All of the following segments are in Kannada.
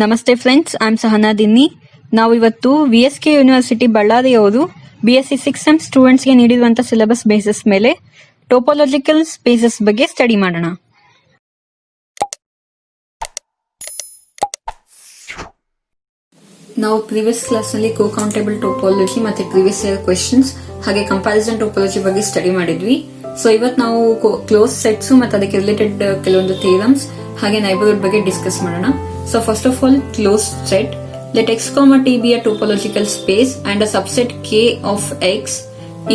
ನಮಸ್ತೆ ಫ್ರೆಂಡ್ಸ್, ಐ ಆಮ್ ಸಹನಾ ದಿನ್ನಿ. ನಾವು ಇವತ್ತು VSK ಯೂನಿವರ್ಸಿಟಿ ಬಳ್ಳಾರಿಯವರು BSc 6 ಸೆಮ್ ಸ್ಟೂಡೆಂಟ್ಸ್ಗೆ ನೀಡಿರುವಂತಹ ಸಿಲೆಬಸ್ ಬೇಸಿಸ್ ಮೇಲೆ ಟೋಪೋಲಾಜಿಕಲ್ ಸ್ಪೇಸಸ್ ಬಗ್ಗೆ ಸ್ಟಡಿ ಮಾಡೋಣ. ನಾವು ಪ್ರೀವಿಯಸ್ ಕ್ಲಾಸ್ ನಲ್ಲಿ ಕೋ-ಕೌಂಟೇಬಲ್ ಟೋಪಾಲಜಿ ಮತ್ತೆ ಪ್ರೀವಿಯಸ್ ಇಯರ್ ಕ್ವೆಶ್ಚನ್ಸ್ ಹಾಗೆ ಕಂಪ್ಯಾರಿಸನ್ ಟೋಪಾಲಜಿ ಬಗ್ಗೆ ಸ್ಟಡಿ ಮಾಡಿದ್ವಿ. ಸೊ ಇವತ್ತು ನಾವು ಕ್ಲೋಸ್ ಸೆಟ್ಸ್ ಮತ್ತೆ ಅದಕ್ಕೆ ರಿಲೇಟೆಡ್ ಕೆಲವೊಂದು ಥಿಯರಮ್ಸ್ ಹಾಗೆ ನೈಬರ್ಹುಡ್ ಬಗ್ಗೆ ಡಿಸ್ಕಸ್ ಮಾಡೋಣ. So first of all, closed set. Let x comma t be a topological space and a subset K of x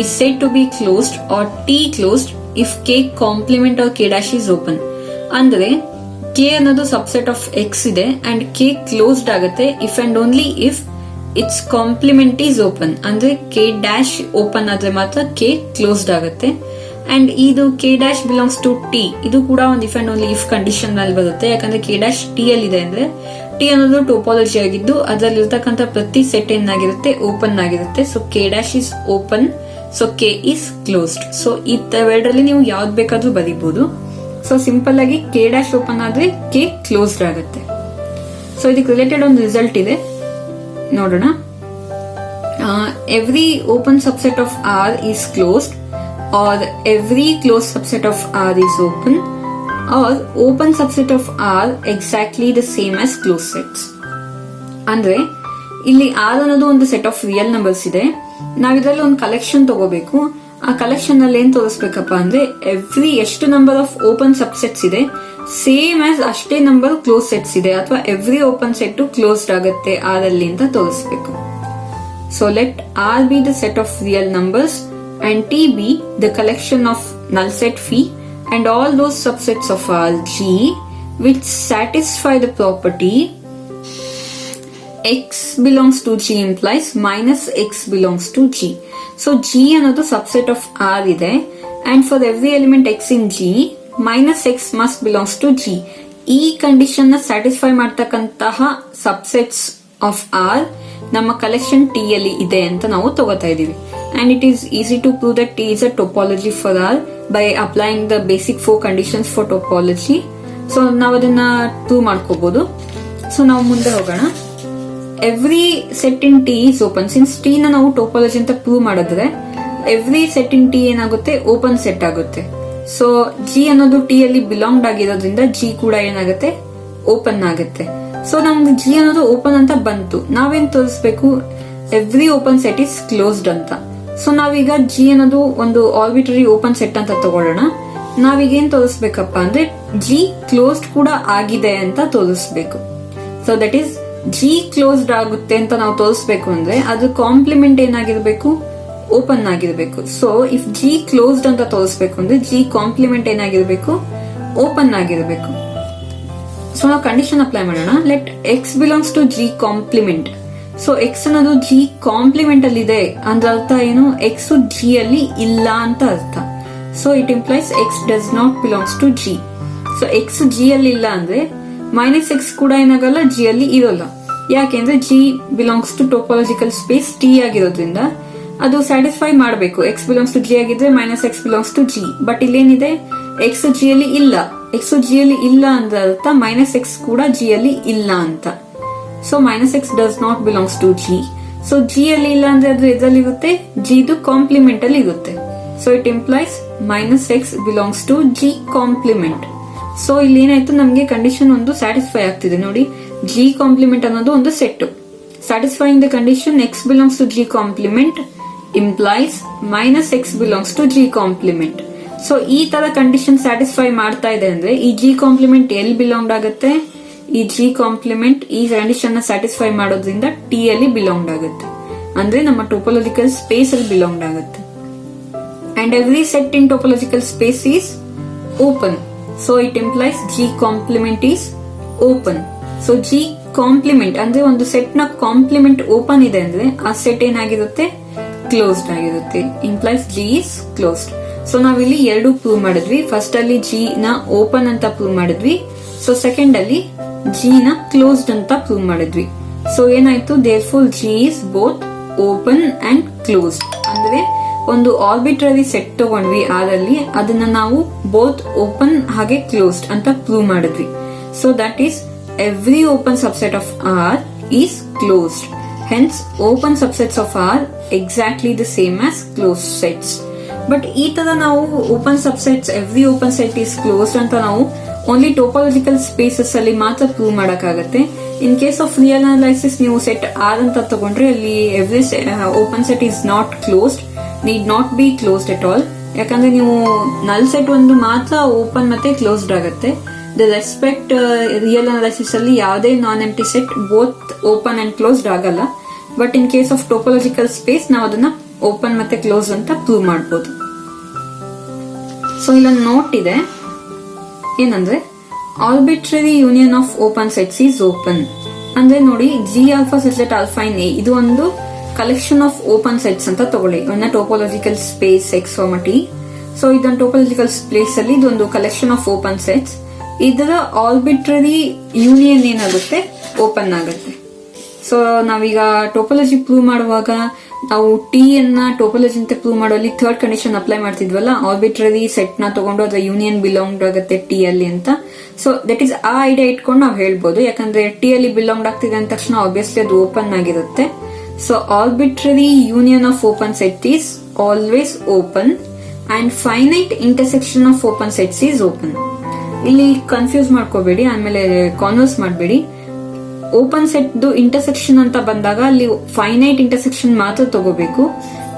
is said to be closed or T closed if K complement or K dash is open. ಅಂದ್ರೆ K ಅನ್ನೋದು subset of x ಇದೆ and K closed ಆಗುತ್ತೆ if and only if its complement is open. ಅಂದ್ರೆ K dash open ಆದ್ರೆ ಮಾತ್ರ K closed ಆಗುತ್ತೆ. ಅಂಡ್ ಇದು K dash belongs to T, ಇದು ಕೂಡ ಒಂದು if and only if condition ನಲ್ಲಿ ಬರುತ್ತೆ. ಯಾಕಂದ್ರೆ K dash T ಅಲ್ಲಿ ಇದೆ ಅಂದ್ರೆ T ಅನ್ನೋದು ಟೋಪಾಲಜಿ ಆಗಿದ್ದು ಅದರಲ್ಲಿ ಇರ್ತಕ್ಕಂಥ ಪ್ರತಿ ಸೆಟ್ ಏನಾಗಿರುತ್ತೆ, ಓಪನ್ ಆಗಿರುತ್ತೆ. So K dash is open, so K is closed. So ಇವೆರಡರಲ್ಲಿ ನೀವು ಯಾವ್ದು ಬೇಕಾದ್ರೂ ಬರೀಬಹುದು. ಸೊ ಸಿಂಪಲ್ ಆಗಿ K dash ಓಪನ್ ಆದ್ರೆ K ಕ್ಲೋಸ್ಡ್ ಆಗುತ್ತೆ. ಸೊ ಇದಕ್ಕೆ ರಿಲೇಟೆಡ್ ಒಂದು ರಿಸಲ್ಟ್ ಇದೆ, ನೋಡೋಣ. Every open subset of R is closed, or every closed subset of R is open, or open subset of R exactly the same as closed sets. ಅಂದ್ರೆ ಇಲ್ಲಿ R ಅನ್ನೋದು ಒಂದು ಸೆಟ್ ಆಫ್ ರಿಯಲ್ ನಂಬರ್ಸ್ ಇದೆ. ನಾವ್ ಇದರಲ್ಲಿ ಒಂದು ಕಲೆಕ್ಷನ್ ತಗೋಬೇಕು. ಆ ಕಲೆಕ್ಷನ್ ಅಲ್ಲಿ ಏನ್ ತೋರಿಸ್ಬೇಕಪ್ಪ ಅಂದ್ರೆ ಎಷ್ಟು ನಂಬರ್ ಆಫ್ ಓಪನ್ ಸಬ್ಸೆಟ್ಸ್ ಇದೆ ಸೇಮ್ ಆಸ್ ಅಷ್ಟೇ ನಂಬರ್ ಕ್ಲೋಸ್ ಸೆಟ್ಸ್ ಇದೆ, ಅಥವಾ ಎವ್ರಿ ಓಪನ್ ಸೆಟ್ ಕ್ಲೋಸ್ಡ್ ಆಗುತ್ತೆ R ಅಲ್ಲಿ ಅಂತ ತೋರಿಸ್ಬೇಕು. So let R be the set of real numbers and T be the collection of null set phi and all those subsets of R G which satisfy the property x belongs to G implies minus x belongs to G. So G ಅನ್ನೋದು subset of R ಇದೆ and for every element x in G minus x must belongs to G. ಈ ಕಂಡೀಷನ್ ನ ಸ್ಯಾಟಿಸ್ಫೈ ಮಾಡ್ತಕ್ಕಂತಹ ಸಬ್ಸೆಟ್ಸ್ ಆಫ್ R ನಮ್ಮ ಕಲೆಕ್ಷನ್ T ಅಲ್ಲಿ ಇದೆ ಅಂತ ನಾವು ತಗೋತಾ ಇದೀವಿ. And it is easy to prove that T is a topology for R by applying the basic 4 conditions for topology. So ನಾವು ಅದನ್ನ ಪ್ರೂವ್ ಮಾಡ್ಕೋಬಹುದು. ಸೊ ನಾವು ಮುಂದೆ ಹೋಗೋಣ. Every set in T is open. Since T ನ ನಾವು ಟೋಪಾಲಜಿ ಅಂತ ಪ್ರೂವ್ ಮಾಡಿದ್ರೆ ಎವ್ರಿ ಸೆಟ್ ಇನ್ T ಏನಾಗುತ್ತೆ, ಓಪನ್ ಸೆಟ್ ಆಗುತ್ತೆ. ಸೊ G ಅನ್ನೋದು T ಅಲ್ಲಿ ಬಿಲಾಂಗ್ಡ್ ಆಗಿರೋದ್ರಿಂದ G ಕೂಡ ಏನಾಗುತ್ತೆ, ಓಪನ್ ಆಗುತ್ತೆ. ಸೊ ನಮ್ಗೆ G ಅನ್ನೋದು ಓಪನ್ ಅಂತ ಬಂತು, ನಾವೇನ್ ತೋರಿಸ್ಬೇಕು, every open set is closed ಅಂತ. ಸೊ ನಾವೀಗ G ಅನ್ನೋದು ಒಂದು ಆರ್ಬಿಟರಿ ಓಪನ್ ಸೆಟ್ ಅಂತ ತಗೊಳ್ಳೋಣ. ನಾವೀಗ ಏನ್ ತೋರಿಸ್ಬೇಕಪ್ಪ ಅಂದ್ರೆ G ಕ್ಲೋಸ್ಡ್ ಕೂಡ ಆಗಿದೆ ಅಂತ ತೋರಿಸ್ಬೇಕು. So that is G closed ಆಗುತ್ತೆ ಅಂತ ನಾವು ತೋರಿಸ್ಬೇಕು ಅಂದ್ರೆ ಅದು ಕಾಂಪ್ಲಿಮೆಂಟ್ ಏನಾಗಿರ್ಬೇಕು, ಓಪನ್ ಆಗಿರ್ಬೇಕು. ಸೊ ಇಫ್ G ಕ್ಲೋಸ್ಡ್ ಅಂತ ತೋರಿಸ್ಬೇಕು ಅಂದ್ರೆ G ಕಾಂಪ್ಲಿಮೆಂಟ್ ಏನಾಗಿರ್ಬೇಕು, ಓಪನ್ ಆಗಿರ್ಬೇಕು. ಸೊ ನಾವು ಕಂಡೀಷನ್ ಅಪ್ಲೈ ಮಾಡೋಣ. Let x belongs to G complement. So x ಅನ್ನೋದು G ಕಾಂಪ್ಲಿಮೆಂಟ್ ಅಲ್ಲಿ ಇದೆ ಅಂದ್ರೆ ಅರ್ಥ ಏನು, ಎಕ್ಸ್ G ಅಲ್ಲಿ ಇಲ್ಲ ಅಂತ ಅರ್ಥ. So it implies x does not belongs to G. So x G ಅಲ್ಲಿ ಇಲ್ಲ ಅಂದ್ರೆ ಮೈನಸ್ ಎಕ್ಸ್ ಕೂಡ ಏನಾಗಲ್ಲ, G ಅಲ್ಲಿ ಇರೋಲ್ಲ. ಯಾಕೆಂದ್ರೆ G belongs to topological space T ಆಗಿರೋದ್ರಿಂದ ಅದು ಸ್ಯಾಟಿಸ್ಫೈ ಮಾಡಬೇಕು. ಎಕ್ಸ್ ಬಿಲಾಂಗ್ಸ್ ಟು G ಆಗಿದ್ರೆ minus x belongs to G. But ಇಲ್ಲೇನಿದೆ, ಎಕ್ಸ್ G ಅಲ್ಲಿ ಇಲ್ಲ. ಎಕ್ಸ್ G ಅಲ್ಲಿ ಇಲ್ಲ ಅಂದ್ರೆ ಅರ್ಥ ಮೈನಸ್ ಎಕ್ಸ್ ಕೂಡ G ಅಲ್ಲಿ ಇಲ್ಲ ಅಂತ. So minus x does not belongs to G. So G ಅಲ್ಲಿ ಇಲ್ಲ ಅಂದ್ರೆ ಅದು ಎದ್ರಲ್ಲಿ ಇರುತ್ತೆ, G ದು ಕಾಂಪ್ಲಿಮೆಂಟ್ ಅಲ್ಲಿ ಇರುತ್ತೆ. So it implies minus x belongs to G complement. So ಇಲ್ಲಿ ಏನಾಯ್ತು, ನಮ್ಗೆ ಕಂಡೀಷನ್ ಒಂದು ಸ್ಯಾಟಿಸ್ಫೈ ಆಗ್ತಿದೆ ನೋಡಿ. G ಕಾಂಪ್ಲಿಮೆಂಟ್ ಅನ್ನೋದು ಒಂದು set. Satisfying the condition x belongs to G complement implies minus x belongs to G complement. So ಈ ತರ ಕಂಡೀಷನ್ ಸ್ಯಾಟಿಸ್ಫೈ ಮಾಡ್ತಾ ಇದೆ ಅಂದ್ರೆ ಈ G ಕಾಂಪ್ಲಿಮೆಂಟ್ ಎಲ್ಲಿ ಬಿಲಾಂಗ್ ಆಗುತ್ತೆ, ಈ G ಕಾಂಪ್ಲಿಮೆಂಟ್ ಈ ಕಂಡೀಷನ್ ನ ಸ್ಯಾಟಿಸ್ಫೈ ಮಾಡೋದ್ರಿಂದ T ಅಲ್ಲಿ ಬಿಲಾಂಗ್ ಆಗುತ್ತೆ, ಅಂದ್ರೆ ನಮ್ಮ ಟೋಪೋಲಾಜಿಕಲ್ ಸ್ಪೇಸ್ ಅಲ್ಲಿ ಬಿಲಾಂಗ್ ಆಗುತ್ತೆ. And every set in topological space is open. So it implies G complement is open. So G complement ಅಂದ್ರೆ ಒಂದು ಸೆಟ್ ನ ಕಾಂಪ್ಲಿಮೆಂಟ್ ಓಪನ್ ಇದೆ ಅಂದ್ರೆ ಆ ಸೆಟ್ ಏನಾಗಿರುತ್ತೆ, ಕ್ಲೋಸ್ಡ್ ಆಗಿರುತ್ತೆ. Implies G is closed. So ನಾವಿಲ್ಲಿ ಎರಡು ಪ್ರೂವ್ ಮಾಡಿದ್ವಿ. ಫಸ್ಟ್ ಅಲ್ಲಿ G ನ ಓಪನ್ ಅಂತ ಪ್ರೂವ್ ಮಾಡಿದ್ವಿ. ಸೊ ಸೆಕೆಂಡ್ ಅಲ್ಲಿ G ನ ಕ್ಲೋಸ್ಡ್ ಅಂತ ಪ್ರೂವ್ ಮಾಡಿದ್ವಿ. ಸೊ ಏನಾಯ್ತು, therefore G is both open and closed. ಅಂದ್ರೆ ಒಂದು ಆರ್ಬಿಟ್ರರಿ ಸೆಟ್ ತಗೊಂಡ್ವಿ R ಅಲ್ಲಿ, ಅದನ್ನ ನಾವು ಬೋತ್ ಓಪನ್ ಹಾಗೆ ಕ್ಲೋಸ್ಡ್ ಅಂತ ಪ್ರೂವ್ ಮಾಡಿದ್ವಿ. So that is every open subset of R is closed. Hence, open subsets of R exactly the same as closed sets. But ಈ ತರ ನಾವು open subsets every open set is closed ಅಂತ ನಾವು ಓನ್ಲಿ ಟೋಪಾಲಜಿಕಲ್ ಸ್ಪೇಸಸ್ ಅಲ್ಲಿ ಮಾತ್ರ ಪ್ರೂವ್ ಮಾಡಕ್ಕಾಗತ್ತೆ. In case of real analysis ನೀವು ಸೆಟ್ ಆರ್ ಅಂತ ತಗೊಂಡ್ರೆ ಅಲ್ಲಿ every open set is not closed, need not be closed at all. ಯಾಕಂದ್ರೆ ನೀವು ನಲ್ ಸೆಟ್ ಒಂದು ಮಾತ್ರ ಓಪನ್ ಮತ್ತೆ ಕ್ಲೋಸ್ಡ್ ಆಗುತ್ತೆ. ದ ರೆಸ್ಪೆಕ್ಟ್ ರಿಯಲ್ ಅನಾಲಿಸಿಸ್ ಅಲ್ಲಿ ಯಾವುದೇ non empty set both open and closed ಆಗಲ್ಲ. But in case of topological space ನಾವು ಅದನ್ನ ಓಪನ್ ಮತ್ತೆ ಕ್ಲೋಸ್ ಅಂತ ಪ್ರೂವ್ ಮಾಡಬಹುದು. ಸೊ ಇಲ್ಲೊಂದು ನೋಟ್ ಇದೆ, ಏನಂದ್ರೆ arbitrary union of open sets is open. ಅಂದ್ರೆ ನೋಡಿ, G alpha set alpha in A ಇದು ಒಂದು ಕಲೆಕ್ಷನ್ ಆಫ್ ಓಪನ್ ಸೆಟ್ಸ್ ಅಂತ ತಗೊಳ್ಳಿ. ಒಂದು topological space X T. So ಇದೊಂದು ಟೋಪಾಲಜಿಕಲ್ ಸ್ಪೇಸ್ ಅಲ್ಲಿ ಇದೊಂದು ಕಲೆಕ್ಷನ್ ಆಫ್ ಓಪನ್ ಸೆಟ್ಸ್. ಇದರ ಆರ್ಬಿಟ್ರರಿ ಯೂನಿಯನ್ ಏನಾಗುತ್ತೆ, ಓಪನ್ ಆಗುತ್ತೆ. ಸೊ ನಾವೀಗ ಟೋಪಾಲಜಿ ಪ್ರೂವ್ ಮಾಡುವಾಗ ನಾವು ಟಿ ಅನ್ನ ಟೋಪಾಲಜಿ ಅಂತ ಪ್ರೂವ್ ಮಾಡುವಲ್ಲಿ ಥರ್ಡ್ ಕಂಡೀಷನ್ ಅಪ್ಲೈ ಮಾಡ್ತಿದ್ವಲ್ಲ, ಆರ್ಬಿಟ್ರರಿ ಸೆಟ್ ನ ತಗೊಂಡು ಅದರ ಯೂನಿಯನ್ ಬಿಲಾಂಗ್ ಆಗುತ್ತೆ ಟಿ ಅಲ್ಲಿ ಅಂತ. ಸೊ ದಟ್ ಈಸ್ ಆ ಐಡಿಯಾ ಇಟ್ಕೊಂಡು ನಾವು ಹೇಳ್ಬೋದು. ಯಾಕಂದ್ರೆ ಟಿ ಅಲ್ಲಿ ಬಿಲಾಂಗ್ ಆಗ್ತಿದೆ ಅಂದ ತಕ್ಷಣ ಆಬ್ವಿಯಸ್ಲಿ ಅದು ಓಪನ್ ಆಗಿರುತ್ತೆ. So arbitrary union of open set is always open and finite intersection of open sets is open. ಇಲ್ಲಿ ಕನ್ಫ್ಯೂಸ್ ಮಾಡ್ಕೋಬೇಡಿ, ಆಮೇಲೆ ಕಾನ್ವರ್ಸ್ ಮಾಡಬೇಡಿ. ಓಪನ್ ಸೆಟ್ ಇಂಟರ್ಸೆಕ್ಷನ್ ಅಂತ ಬಂದಾಗ ಅಲ್ಲಿ ಫೈನೈಟ್ ಇಂಟರ್ಸೆಕ್ಷನ್ ಮಾತ್ರ ತಗೋಬೇಕು.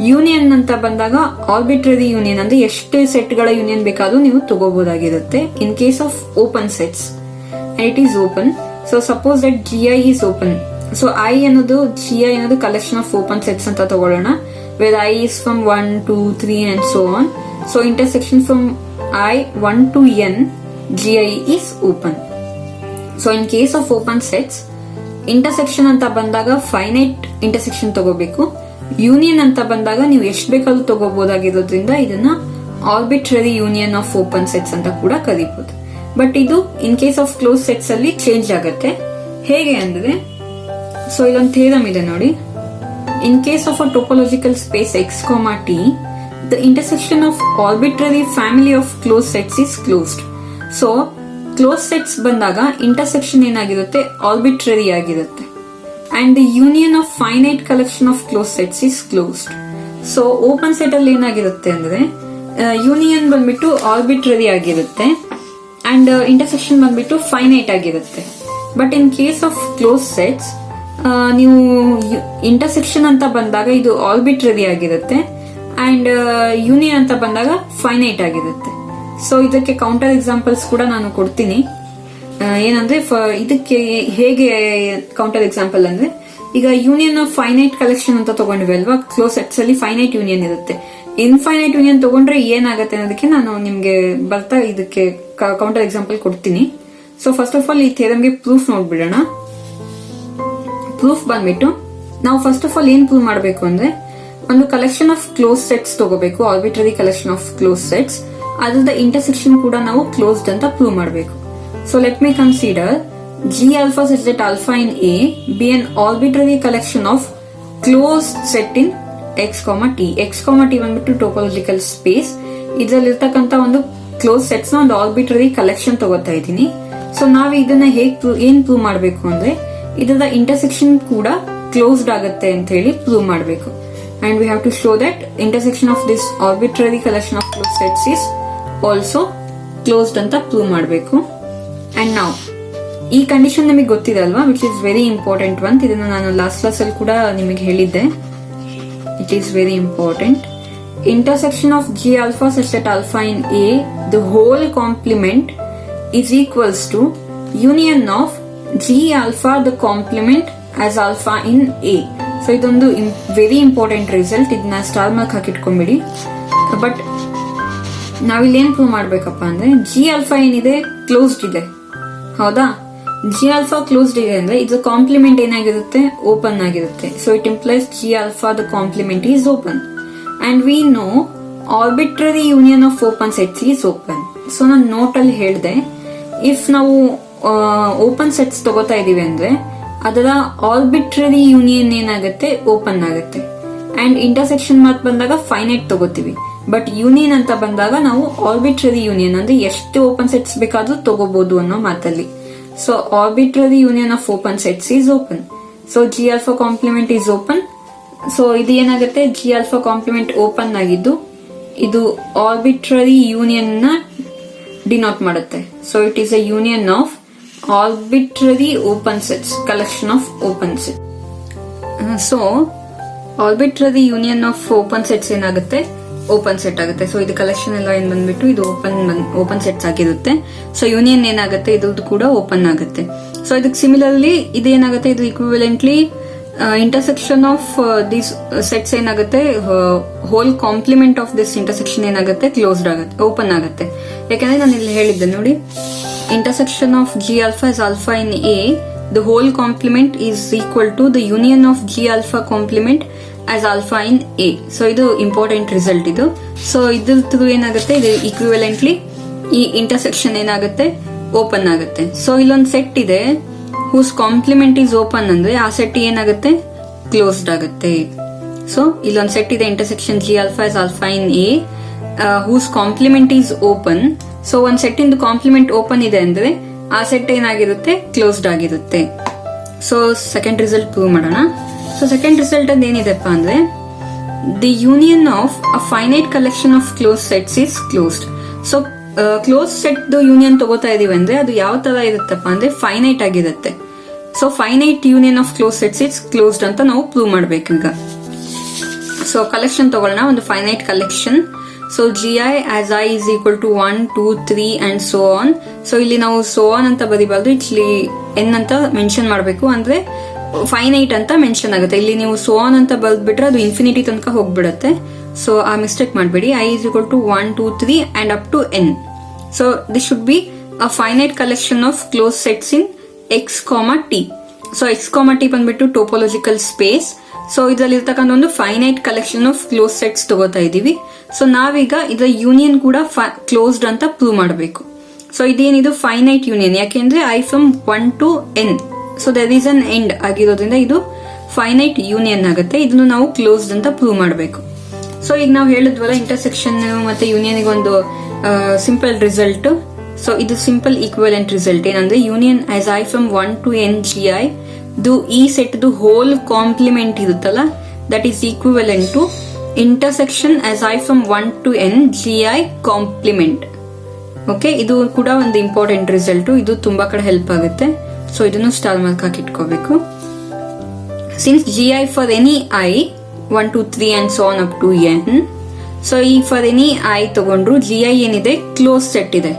ಯೂನಿಯನ್ ಅಂತ ಬಂದಾಗ ಆರ್ಬಿಟ್ರರಿ ಯೂನಿಯನ್ ಅಂದ್ರೆ ಎಷ್ಟು ಸೆಟ್ ಗಳ ಯೂನಿಯನ್ ಬೇಕಾದ್ರೂ ನೀವು ತಗೋಬಹುದಾಗಿರುತ್ತೆ in case of open sets. It is open. So suppose that G I is open. So I ಅನ್ನೋದು ಜಿ ಐ ಅನ್ನೋದು ಕಲೆಕ್ಷನ್ ಆಫ್ ಓಪನ್ ಸೆಟ್ಸ್ ಅಂತ ತಗೊಳ್ಳೋಣ. Where I is from 1 2 3 and so on. So intersection from I 1 to n GI is open. So in case of open sets, intersection ಅಂತ ಬಂದಾಗ ಫೈನೈಟ್ ಇಂಟರ್ಸೆಕ್ಷನ್ ತಗೋಬೇಕು. ಯೂನಿಯನ್ ಅಂತ ಬಂದಾಗ ನೀವು ಎಷ್ಟು ಬೇಕಾದ್ರೂ ತಗೋಬಹುದಾಗಿರೋದ್ರಿಂದ ಇದನ್ನ arbitrary union of open sets ಅಂತ ಕೂಡ ಕರೀಬಹುದು. ಬಟ್ ಇದು in case of close sets ಅಲ್ಲಿ ಚೇಂಜ್ ಆಗುತ್ತೆ. ಹೇಗೆ ಅಂದ್ರೆ, ಸೊ ಇಲ್ಲೊಂದು ಥಿಯರಮ್ ಇದೆ ನೋಡಿ. In case of a topological space X T, the intersection of arbitrary family of close sets is closed. So close sets ಬಂದಾಗ ಇಂಟರ್ಸೆಕ್ಷನ್ ಏನಾಗಿರುತ್ತೆ, ಆರ್ಬಿಟ್ರರಿ ಆಗಿರುತ್ತೆ. And the union of finite collection of close sets is closed. So open set ಅಲ್ಲಿ ಏನಾಗಿರುತ್ತೆ ಅಂದ್ರೆ ಯೂನಿಯನ್ ಬಂದ್ಬಿಟ್ಟು ಆರ್ಬಿಟ್ರರಿ ಆಗಿರುತ್ತೆ ಅಂಡ್ ಇಂಟರ್ಸೆಕ್ಷನ್ ಬಂದ್ಬಿಟ್ಟು ಫೈನೈಟ್ ಆಗಿರುತ್ತೆ. But in case of close sets ನೀವು ಇಂಟರ್ಸೆಕ್ಷನ್ ಅಂತ ಬಂದಾಗ ಇದು ಆರ್ಬಿಟ್ರರಿ ಆಗಿರುತ್ತೆ ಅಂಡ್ ಯೂನಿಯನ್ ಅಂತ ಬಂದಾಗ ಫೈನೈಟ್ ಆಗಿರುತ್ತೆ. ಸೊ ಇದಕ್ಕೆ ಕೌಂಟರ್ ಎಕ್ಸಾಂಪಲ್ಸ್ ಕೂಡ ನಾನು ಕೊಡ್ತೀನಿ. ಏನಂದ್ರೆ ಇದಕ್ಕೆ ಹೇಗೆ ಕೌಂಟರ್ ಎಕ್ಸಾಂಪಲ್ ಅಂದ್ರೆ, ಈಗ ಯೂನಿಯನ್ ಆಫ್ ಫೈನೈಟ್ ಕಲೆಕ್ಷನ್ ಅಂತ ತಗೊಂಡ್ವಿ ಅಲ್ವಾ, ಕ್ಲೋಸ್ ಸೆಟ್ಸ್ ಅಲ್ಲಿ ಫೈನೈಟ್ ಯೂನಿಯನ್ ಇರುತ್ತೆ. ಇನ್ಫೈನೈಟ್ ಯೂನಿಯನ್ ತಗೊಂಡ್ರೆ ಏನಾಗುತ್ತೆ ಅನ್ನೋದಕ್ಕೆ ನಾನು ನಿಮ್ಗೆ ಬರ್ತಾ ಇದಕ್ಕೆ ಕೌಂಟರ್ ಎಕ್ಸಾಂಪಲ್ ಕೊಡ್ತೀನಿ. ಸೊ ಫಸ್ಟ್ ಆಫ್ ಆಲ್ ಈ ಥಿಯರಮ್ಗೆ ಪ್ರೂಫ್ ನೋಡ್ಬಿಡೋಣ. ಪ್ರೂಫ್ ಬಂದ್ಬಿಟ್ಟು ನಾವು ಫಸ್ಟ್ ಆಫ್ ಆಲ್ ಏನ್ ಪ್ರೂವ್ ಮಾಡಬೇಕು ಅಂದ್ರೆ, ಒಂದು ಕಲೆಕ್ಷನ್ ಆಫ್ ಕ್ಲೋಸ್ ಸೆಟ್ಸ್ ತಗೋಬೇಕು, arbitrary collection of close sets. ಅದರದ ಇಂಟರ್ಸೆಕ್ಷನ್ ಕೂಡ ನಾವು ಕ್ಲೋಸ್ಡ್ ಅಂತ ಪ್ರೂವ್ ಮಾಡಬೇಕು. So let me consider G alpha set alpha in A be an arbitrary collection of closed set in X T. X T ಬಂದ್ಬಿಟ್ಟು ಟೋಪಾಲಜಿಕಲ್ ಸ್ಪೇಸ್. ಇದ್ರಲ್ಲಿರ್ತಕ್ಕಂಥ ಒಂದು ಕ್ಲೋಸ್ ಸೆಟ್ಸ್ ನ ಒಂದು ಆರ್ಬಿಟ್ರರಿ ಕಲೆಕ್ಷನ್ ತಗೋತಾ ಇದ್ದೀನಿ. ಸೊ ನಾವು ಇದನ್ನ ಏನ್ ಪ್ರೂವ್ ಮಾಡಬೇಕು ಅಂದ್ರೆ, ಇದರ ಇಂಟರ್ಸೆಕ್ಷನ್ ಕೂಡ ಕ್ಲೋಸ್ಡ್ ಆಗುತ್ತೆ ಅಂತ ಹೇಳಿ ಪ್ರೂವ್ ಮಾಡಬೇಕು. And we have to show that intersection of this arbitrary collection of closed sets is also closed ಅಂತ ಪ್ರೂವ್ ಮಾಡಬೇಕು. ಅಂಡ್ ನಾವು ಈ ಕಂಡೀಷನ್ ನಿಮಗೆ ಗೊತ್ತಿದೆ ಅಲ್ವಾ, which is very important one. ಇದನ್ನ ನಾನು ಲಾಸ್ಟ್ ಕ್ಲಾಸ್ ಅಲ್ಲಿ ಕೂಡ ನಿಮಗೆ ಹೇಳಿದ್ದೆ. It is very important. Intersection of G alpha set alpha in A the whole complement is equals to union of G alpha the complement as alpha in A. So ಇದೊಂದು ವೆರಿ ಇಂಪಾರ್ಟೆಂಟ್ ರಿಸಲ್ಟ್. ಇದನ್ನ ಸ್ಟಾರ್ ಮಾರ್ಕ್ ಹಾಕಿಟ್ಕೊಂಡ್ಬಿಡಿ. ಬಟ್ ನಾವಿಲ್ಲಿ ಏನ್ ಪ್ರೂವ್ ಮಾಡ್ಬೇಕಪ್ಪ ಅಂದ್ರೆ, ಜಿ ಆಲ್ಫಾ ಏನಿದೆ ಕ್ಲೋಸ್ಡ್ ಇದೆ, ಹೌದಾ? ಜಿ ಆಲ್ಫಾ ಕ್ಲೋಸ್ಡ್ ಇದೆ ಅಂದ್ರೆ ಇದು ಕಾಂಪ್ಲಿಮೆಂಟ್ ಏನಾಗಿರುತ್ತೆ, ಓಪನ್ ಆಗಿರುತ್ತೆ. So it implies G alpha the compliment is open. And we know arbitrary union of open sets is open. So ನಾನು ನೋಟ್ ಅಲ್ಲಿ ಹೇಳಿದೆ, ಇಫ್ ನಾವು ಓಪನ್ ಸೆಟ್ಸ್ ತಗೋತಾ ಇದೀವಿ ಅಂದ್ರೆ ಅದರ ಆರ್ಬಿಟ್ರರಿ ಯೂನಿಯನ್ ಏನಾಗುತ್ತೆ, ಓಪನ್ ಆಗುತ್ತೆ. ಅಂಡ್ ಇಂಟರ್ಸೆಕ್ಷನ್ ಮಾತ್ ಬಂದಾಗ ಫೈನೈಟ್ ತಗೋತೀವಿ. ಬಟ್ ಯೂನಿಯನ್ ಅಂತ ಬಂದಾಗ ನಾವು ಆರ್ಬಿಟ್ರರಿ ಯೂನಿಯನ್ ಅಂದ್ರೆ ಎಷ್ಟು ಓಪನ್ ಸೆಟ್ಸ್ ಬೇಕಾದ್ರೂ ತಗೋಬಹುದು ಅನ್ನೋ ಮಾತಲ್ಲಿ. So arbitrary union of open sets is open. So G alpha compliment is open. So ಇದು ಏನಾಗುತ್ತೆ, ಜಿ ಆಲ್ಫಾ ಕಾಂಪ್ಲಿಮೆಂಟ್ ಓಪನ್ ಆಗಿದ್ದು ಇದು ಆರ್ಬಿಟ್ರರಿ ಯೂನಿಯನ್ ನ ಡಿನೋಟ್ ಮಾಡುತ್ತೆ. So it is a union of arbitrary open sets, collection of open set. So arbitrary union of open sets ಏನಾಗುತ್ತೆ, ಓಪನ್ ಸೆಟ್ ಆಗುತ್ತೆ. ಸೊ ಇದು ಕಲೆಕ್ಷನ್ ಎಲ್ಲ ಏನ್ ಬಂದ್ಬಿಟ್ಟು ಇದು ಓಪನ್ ಸೆಟ್ಸ್ ಆಗಿರುತ್ತೆ. ಸೊ ಯೂನಿಯನ್ ಏನಾಗುತ್ತೆ, ಇದು ಕೂಡ ಓಪನ್ ಆಗುತ್ತೆ. ಸೊ ಇದಕ್ಕೆ ಸಿಮಿಲರ್ಲಿ ಇದೇನಾಗುತ್ತೆ, ಇದು equivalently intersection of these sets ಏನಾಗುತ್ತೆ, whole complement of this intersection ಏನಾಗುತ್ತೆ, ಕ್ಲೋಸ್ಡ್ ಆಗುತ್ತೆ, ಓಪನ್ ಆಗುತ್ತೆ. ಯಾಕಂದ್ರೆ ನಾನು ಇಲ್ಲಿ ಹೇಳಿದ್ದೆ ನೋಡಿ, intersection of G alpha is alpha in A, the whole complement is equal to the union of G alpha complement as alpha in A. So ಇದು important result ಇದು. So ಇದ್ರ through ಏನಾಗುತ್ತೆ, ಇದು equivalently ಈ intersection ಏನಾಗುತ್ತೆ, ಓಪನ್ ಆಗುತ್ತೆ. ಸೊ ಇಲ್ಲೊಂದು ಸೆಟ್ ಇದೆ whose complement is open ಅಂದ್ರೆ ಆ ಸೆಟ್ ಏನಾಗುತ್ತೆ, ಕ್ಲೋಸ್ಡ್ ಆಗುತ್ತೆ. ಸೊ ಇಲ್ಲೊಂದು ಸೆಟ್ ಇದೆ intersection G alpha is alpha in A whose complement is open. So ಒಂದ್ ಸೆಟ್ ಇಂದು ಕಾಂಪ್ಲಿಮೆಂಟ್ ಓಪನ್ ಇದೆ ಅಂದ್ರೆ ಆ ಸೆಟ್ ಏನಾಗಿರುತ್ತೆ, ಕ್ಲೋಸ್ಡ್ ಆಗಿರುತ್ತೆ. ಸೊ ಸೆಕೆಂಡ್ ರಿಸಲ್ಟ್ ಪ್ರೂವ್ ಮಾಡೋಣ. ಸೊ ಸೆಕೆಂಡ್ ರಿಸಲ್ಟ್ ಅದ್ ಏನಿದೆಪ್ಪ ಅಂದ್ರೆ, the union of a finite collection of close sets is closed. So close set union ತಗೋತಾ ಇದೀವಿ ಅಂದ್ರೆ ಅದು ಯಾವ ತರ ಇರುತ್ತಪ್ಪ ಅಂದ್ರೆ ಫೈನೈಟ್ ಆಗಿರುತ್ತೆ. So finite union of close sets is closed ಅಂತ ನಾವು ಪ್ರೂವ್ ಮಾಡ್ಬೇಕು ಈಗ. ಸೊ ಕಲೆಕ್ಷನ್ ತಗೊಳ್ಳೋಣ, ಒಂದು finite collection. So gi as I is equal to 1, 2, 3 and so on. So ಇಲ್ಲಿ ನಾವು so on ಅಂತ ಬರಿಬಾರ್ದು, ಇಲ್ಲಿ n ಅಂತ ಮೆನ್ಷನ್ ಮಾಡಬೇಕು, ಅಂದ್ರೆ ಫೈನೈಟ್ ಅಂತ ಮೆನ್ಷನ್ ಆಗುತ್ತೆ. ಇಲ್ಲಿ ನೀವು so on ಅಂತ ಬರೆದ್ಬಿಟ್ರೆ ಅದು ಇನ್ಫಿನಿಟಿ ತನಕ ಹೋಗ್ಬಿಡುತ್ತೆ. ಸೊ ಆ ಮಿಸ್ಟೇಕ್ ಮಾಡಬೇಡಿ. I is equal to 1, 2, 3 and up to n. So this should be a finite collection of closed sets in x, t. So x, t ಬಂದ್ಬಿಟ್ಟು ಟೋಪೋಲಜಿಕಲ್ ಸ್ಪೇಸ್. ಸೊ ಇದರಲ್ಲಿ ಇರ್ತಕ್ಕಂಥ ಒಂದು finite collection of close sets ತಗೋತಾ ಇದೀವಿ. ಸೊ ನಾವೀಗ ಇದರ ಯೂನಿಯನ್ ಕೂಡ ಕ್ಲೋಸ್ಡ್ ಅಂತ ಪ್ರೂವ್ ಮಾಡಬೇಕು. ಸೊ ಇದೇನಿದು ಫೈನೈಟ್ ಯೂನಿಯನ್, ಯಾಕೆಂದ್ರೆ I from 1 to n. So there is an end ಆಗಿರೋದ್ರಿಂದ ಇದು ಫೈನೈಟ್ ಯೂನಿಯನ್ ಆಗುತ್ತೆ. ಇದನ್ನು ನಾವು ಕ್ಲೋಸ್ಡ್ ಅಂತ ಪ್ರೂವ್ ಮಾಡಬೇಕು. ಸೊ ಈಗ ನಾವು ಹೇಳಿದ್ವಲ್ಲ, ಇಂಟರ್ಸೆಕ್ಷನ್ ಮತ್ತೆ ಯೂನಿಯನ್ ಒಂದು ಸಿಂಪಲ್ ರಿಸಲ್ಟ್. ಸೊ ಇದು ಸಿಂಪಲ್ ಈಕ್ವಲೆಂಟ್ ರಿಸಲ್ಟ್ ಏನಂದ್ರೆ, union as I from 1 to n gi ಈ ಸೆಟ್ ಹೋಲ್ ಕಾಂಪ್ಲಿಮೆಂಟ್ ಇರುತ್ತಲ್ಲ, that is equivalent to intersection as I from 1 to n gi complement. Okay, ಇದು ಕೂಡ ಒಂದು ಇಂಪಾರ್ಟೆಂಟ್ ರಿಸಲ್ಟ್. ಇದು ತುಂಬಾ ಕಡೆ ಹೆಲ್ಪ್ ಆಗುತ್ತೆ. ಸೊ ಇದನ್ನು ಸ್ಟಾರ್ ಮಾರ್ಕ್ ಹಾಕಿ ಇಟ್ಕೋಬೇಕು. Since gi for any I 1, 2, 3 and so on up to n. So ಈ ಫಾರ್ ಎನಿ I ತಗೊಂಡ್ರು gi ಏನಿದೆ, ಕ್ಲೋಸ್ ಸೆಟ್ ಇದೆ.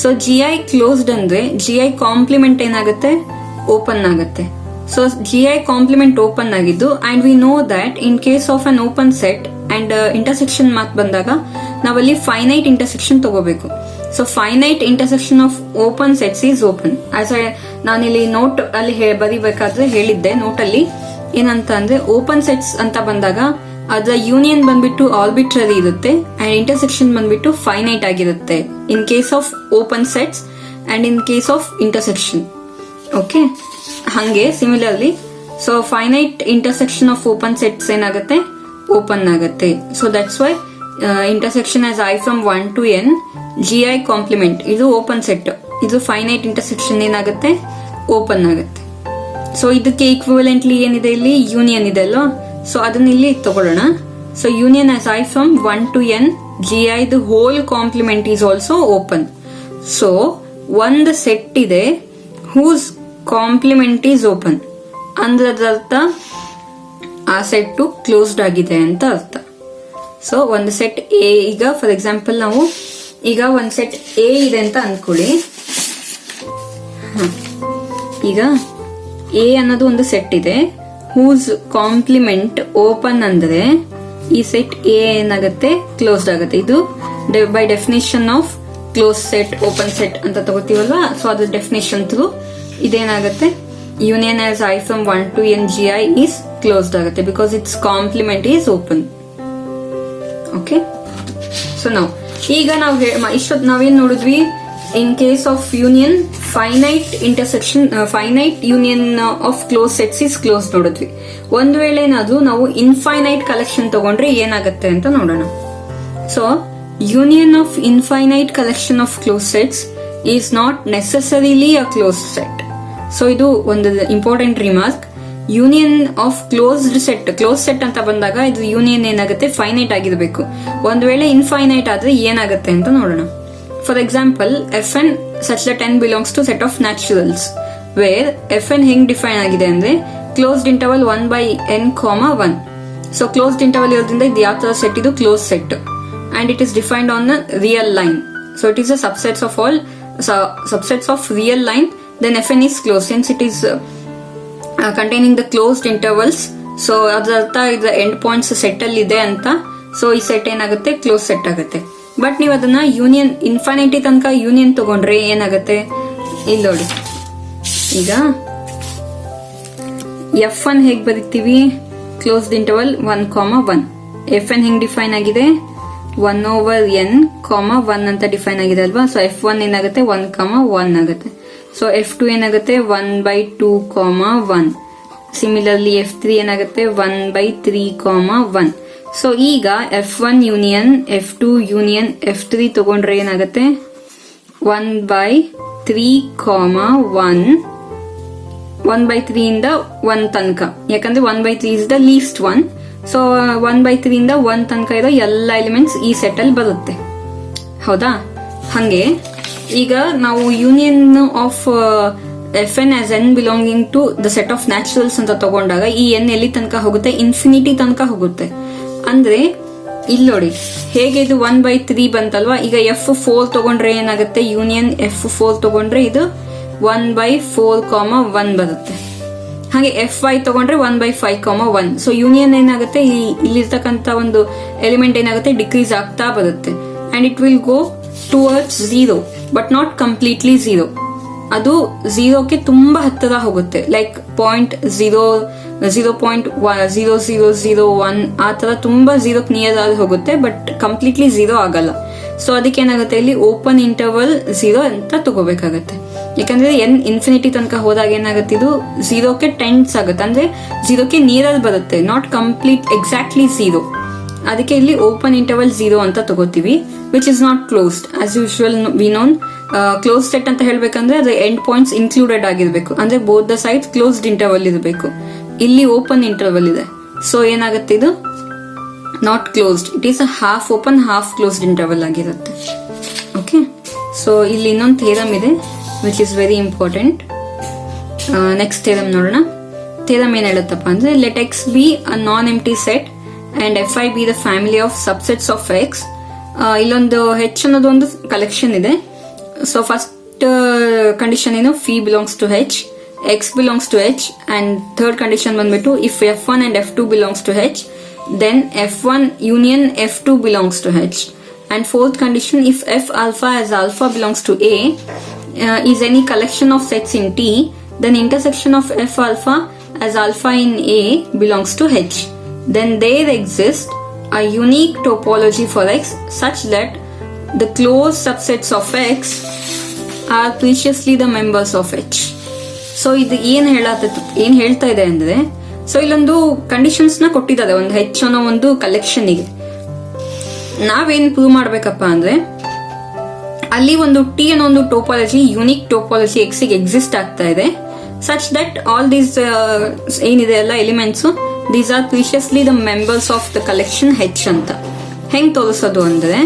ಸೊ gi ಕ್ಲೋಸ್ಡ್ ಅಂದ್ರೆ gi ಕಾಂಪ್ಲಿಮೆಂಟ್ ಏನಾಗುತ್ತೆ, ಓಪನ್ ಆಗುತ್ತೆ. ಸೊ gi ಕಾಂಪ್ಲಿಮೆಂಟ್ ಓಪನ್ ಆಗಿದ್ದು, and we know that in case of an open set and intersection ಮಾತ್ ಬಂದಾಗ ನಾವಲ್ಲಿ ಫೈನೈಟ್ ಇಂಟರ್ಸೆಕ್ಷನ್ ತಗೋಬೇಕು. So finite intersection of open sets is open. As ನಾನಿಲ್ಲಿ ನೋಟ್ ಅಲ್ಲಿ ಬರಿಬೇಕಾದ್ರೆ ಹೇಳಿದ್ದೆ, ನೋಟ್ ಅಲ್ಲಿ ಏನಂತ ಅಂದ್ರೆ, ಓಪನ್ ಸೆಟ್ಸ್ ಅಂತ ಬಂದಾಗ ಅದರ ಯೂನಿಯನ್ ಬಂದ್ಬಿಟ್ಟು ಆರ್ಬಿಟ್ರರಿ ಇರುತ್ತೆ ಅಂಡ್ ಇಂಟರ್ಸೆಕ್ಷನ್ ಬಂದ್ಬಿಟ್ಟು ಫೈನೈಟ್ ಆಗಿರುತ್ತೆ in case of open sets and in case of intersection. Okay, ಹಂಗೆ similarly so finite intersection of open sets ಏನಾಗುತ್ತೆ, ಓಪನ್ ಆಗುತ್ತೆ. So that's why intersection as I from 1 to n gi complement ಇದು ಓಪನ್ ಸೆಟ್, ಇದು ಫೈನೈಟ್ ಇಂಟರ್ಸೆಕ್ಷನ್ ಏನಾಗುತ್ತೆ, ಓಪನ್ ಆಗುತ್ತೆ. ಸೊ ಇದಕ್ಕೆ ಈಕ್ವಿವೆಲೆಂಟ್ಲಿ ಏನಿದೆ, ಇಲ್ಲಿ ಯೂನಿಯನ್ ಇದೆ ಅಲ್ವಾ, ಸೊ ಅದನ್ನ ಇಲ್ಲಿ ತಗೊಳ್ಳೋಣ. So union as I from 1 to n gi the whole complement is also open. So ಒಂದು ಸೆಟ್ ಇದೆ whose complement is open ಅಂದ್ರೆ ಅದರ್ಥ ಆ ಸೆಟ್ ಕ್ಲೋಸ್ಡ್ ಆಗಿದೆ ಅಂತ ಅರ್ಥ. ಸೊ ಒಂದು ಸೆಟ್ ಎ, ಈಗ ಫಾರ್ ಎಕ್ಸಾಂಪಲ್ ನಾವು ಈಗ ಒಂದು ಸೆಟ್ ಎ ಇದೆ ಅಂತ ಅನ್ಕೊಳ್ಳಿ. ಈಗ ಎ ಅನ್ನೋದು ಒಂದು ಸೆಟ್ ಇದೆ ಹೂಸ್ ಕಾಂಪ್ಲಿಮೆಂಟ್ ಓಪನ್ ಅಂದ್ರೆ ಈ ಸೆಟ್ ಎ ಏನಾಗುತ್ತೆ, ಕ್ಲೋಸ್ಡ್ ಆಗುತ್ತೆ. ಇದು by definition of close set, open set ಅಂತ ತಗೋತೀವಲ್ವಾ, ಸೊ ಅದ್ರ ಡೆಫಿನೇಷನ್ ಥ್ರೂ ಇದೇನಾಗುತ್ತೆ, union as I from 1 to n gi is closed ಆಗುತ್ತೆ because it's complement is open. Okay, so ನಾವು ಈಗ ನಾವು ಇಷ್ಟೊತ್ತು ನಾವೇನ್ ನೋಡಿದ್ವಿ, in case of union finite intersection, finite union of close sets is close ನೋಡಿದ್ವಿ. ಒಂದ್ ವೇಳೆ ಏನಾದ್ರು ನಾವು ಇನ್ಫೈನೈಟ್ ಕಲೆಕ್ಷನ್ ತಗೊಂಡ್ರೆ ಏನಾಗುತ್ತೆ ಅಂತ ನೋಡೋಣ. So union of infinite collection of close sets is not necessarily a close set. So ಇದು ಒಂದು important remark. Union of closed set ಅಂತ ಬಂದಾಗ ಇದು ಯೂನಿಯನ್ ಏನಾಗುತ್ತೆ, ಫೈನೈಟ್ ಆಗಿರಬೇಕು. ಒಂದ್ ವೇಳೆ ಇನ್ಫೈನೈಟ್ ಆದ್ರೆ ಏನಾಗುತ್ತೆ ಅಂತ ನೋಡೋಣ. For example, Fn such that n belongs to set of naturals, where Fn ಹೆಂಗ್ ಡಿಫೈನ್ ಆಗಿದೆ ಅಂದ್ರೆ closed interval 1/n, 1. So closed interval ಇರೋದ್ರಿಂದ ಇದು ಯಾವ ತರ ಸೆಟ್, ಇದು close set, and it is defined on the real line. So it is a subsets of real line. Then Fn is closed since it is containing the closed intervals. So ಅದರ ಅರ್ಥ ಇದು ಎಂಡ್ ಪಾಯಿಂಟ್ಸ್ ಸೆಟ್ ಅಲ್ಲಿ ಇದೆ ಅಂತ. ಸೊ ಈ ಸೆಟ್ ಏನಾಗುತ್ತೆ, ಕ್ಲೋಸ್ ಸೆಟ್ ಆಗುತ್ತೆ. ಬಟ್ ನೀವು ಅದನ್ನ ಯೂನಿಯನ್ ಇನ್ಫೈನೈಟಿ ತನಕ ಯೂನಿಯನ್ ತಗೊಂಡ್ರೆ ಏನಾಗುತ್ತೆ, ಇಲ್ಲಿ ನೋಡಿ. ಈಗ F1 ಹೇಗ್ ಬರೀತೀವಿ, ಕ್ಲೋಸ್ಡ್ ಇಂಟರ್ವಲ್ 1, 1. Fn ಹೆಂಗ್ ಡಿಫೈನ್ ಆಗಿದೆ, 1/n, 1 ಅಂತ ಡಿಫೈನ್ ಆಗಿದೆ ಅಲ್ವಾ. ಸೊ F1 ಏನಾಗುತ್ತೆ, 1, 1 ಆಗುತ್ತೆ. ಸೊ F2 ಏನಾಗುತ್ತೆ, 1/2, 1. ಸಿಮಿಲರ್ಲಿ F3 ಏನಾಗುತ್ತೆ, 1/3, 1. ಸೊ ಈಗ F1 union F2 union F3 ತಗೊಂಡ್ರೆ ಏನಾಗುತ್ತೆ, 1/3, 1. 1/3 ಇಂದ 1 ತನಕ, ಯಾಕಂದ್ರೆ 1/3 is the least one. So 1/3 ಇಂದ 1 ತನಕ ಇರೋ ಎಲ್ಲ ಎಲಿಮೆಂಟ್ಸ್ ಈ ಸೆಟ್ ಅಲ್ಲಿ ಬರುತ್ತೆ, ಹೌದಾ. ಹಂಗೆ ಈಗ ನಾವು union of Fn as n belonging to the set of naturals ಅಂತ ತಗೊಂಡಾಗ ಈ n ಎಲ್ಲಿ ತನಕ ಹೋಗುತ್ತೆ, ಇನ್ಫಿನಿಟಿ ತನಕ ಹೋಗುತ್ತೆ. ಅಂದ್ರೆ ಇಲ್ಲಿ ನೋಡಿ ಹೇಗೆ ಇದು 1/3 ಬಂತಲ್ವಾ. ಈಗ F4 ತಗೊಂಡ್ರೆ ಏನಾಗುತ್ತೆ, ಯೂನಿಯನ್ F4 ತಗೊಂಡ್ರೆ ಇದು 1/4, 1 ಬರುತ್ತೆ. ಹಾಗೆ F5 ತಗೊಂಡ್ರೆ 1/5, 1. ಸೊ ಯೂನಿಯನ್ ಏನಾಗುತ್ತೆ, ಇಲ್ಲಿರ್ತಕ್ಕಂಥ ಒಂದು ಎಲಿಮೆಂಟ್ ಏನಾಗುತ್ತೆ, ಡಿಕ್ರೀಸ್ ಆಗ್ತಾ ಬರುತ್ತೆ. And it will go towards 0, but not completely 0. ಅದು 0ಕ್ಕೆ ತುಂಬಾ ಹತ್ತಿರ ಹೋಗುತ್ತೆ, ಲೈಕ್ 0.0001 ಆ ತರ ತುಂಬಾ 0ಕ್ಕೆ ನಿಯರ್ ಆಗಿ ಹೋಗುತ್ತೆ, ಬಟ್ ಕಂಪ್ಲೀಟ್ಲಿ 0 ಆಗಲ್ಲ. ಸೊ ಅದಕ್ಕೆ ಏನಾಗುತ್ತೆ, ಇಲ್ಲಿ ಓಪನ್ ಇಂಟರ್ವಲ್ 0 ಅಂತ ತಗೋಬೇಕಾಗತ್ತೆ. ಯಾಕಂದ್ರೆ n ಇನ್ಫಿನಿಟಿ ತನಕ ಹೋದಾಗ ಏನಾಗುತ್ತೆ, ಇದು 0ಕ್ಕೆ ಟೆಂಡ್ಸ್ ಆಗುತ್ತೆ, ಅಂದ್ರೆ 0ಕ್ಕೆ ನಿಯರ್ ಬರುತ್ತೆ, ನಾಟ್ ಕಂಪ್ಲೀಟ್ ಎಕ್ಸಾಕ್ಟ್ಲಿ 0. ಅದಕ್ಕೆ ಇಲ್ಲಿ ಓಪನ್ ಇಂಟರ್ವಲ್ 0 ಅಂತ ತಗೋತೀವಿ, which is not closed. As usual we known close set ಅಂತ ಹೇಳ್ಬೇಕಂದ್ರೆ ಅದು ಎಂಡ್ ಪಾಯಿಂಟ್ಸ್ ಇನ್ಕ್ಲೂಡೆಡ್ ಆಗಿರ್ಬೇಕು, ಅಂದ್ರೆ both the sides closed interval ಇರಬೇಕು. ಇಲ್ಲಿ ಓಪನ್ ಇಂಟರ್ವಲ್ ಇದೆ, ಸೊ ಏನಾಗುತ್ತೆ, ಇದು not closed. It is a half open half closed interval ಆಗಿರುತ್ತೆ. ಓಕೆ, ಸೊ ಇಲ್ಲಿ ಇನ್ನೊಂದು ಥಿಯರಮ್ ಇದೆ which is very important. Next theorem ನೋಡೋಣ. ಥಿಯರಮ್ ಏನ್ ಹೇಳುತ್ತಪ್ಪ ಅಂದ್ರೆ, let X be a non empty set and Fi be the family of subsets of X. ಇಲ್ಲೊಂದು H ಅನ್ನೋದು ಒಂದು ಕಲೆಕ್ಷನ್ ಇದೆ. ಸೊ ಫಸ್ಟ್ ಕಂಡೀಷನ್ ಏನು, phi belongs to H, X belongs to H, and third condition ಬಂದ್ಬಿಟ್ಟು if F1 and F2 belongs to H, then F1 union F2 belongs to H. And fourth condition, if F alpha as alpha belongs to A is any collection of sets in T, then intersection of F alpha as alpha in A belongs to H. Then there exists a unique topology for X such that the closed subsets of X are preciously the members of H. So ಇದು ಏನ್ ಹೇಳ್ತಾ ಇದೆ ಅಂದ್ರೆ, ಸೊ ಇಲ್ಲೊಂದು ಕಂಡೀಷನ್ಸ್ ನ ಕೊಟ್ಟಿದ್ದಾರೆ ಒಂದು H ಅನ್ನೋ ಒಂದು ಕಲೆಕ್ಷನ್ ಗೆ. ನಾವೇನ್ ಪ್ರೂವ್ ಮಾಡ್ಬೇಕಪ್ಪ ಅಂದ್ರೆ, ಅಲ್ಲಿ ಒಂದು T ಅನ್ನೋ ಒಂದು ಟೋಪಾಲಜಿ, ಯೂನಿಕ್ ಟೋಪಾಲಜಿ X ಗೆ ಎಕ್ಸಿಸ್ಟ್ ಆಗ್ತಾ ಇದೆ, ಸಚ್ ದಟ್ ಆಲ್ ದೀಸ್ ಏನಿದೆ ಎಲ್ಲ elements, these are precisely the members of the collection H ಅಂತ. ಹೆಂಗ್ ತೋರಿಸೋದು ಅಂದ್ರೆ,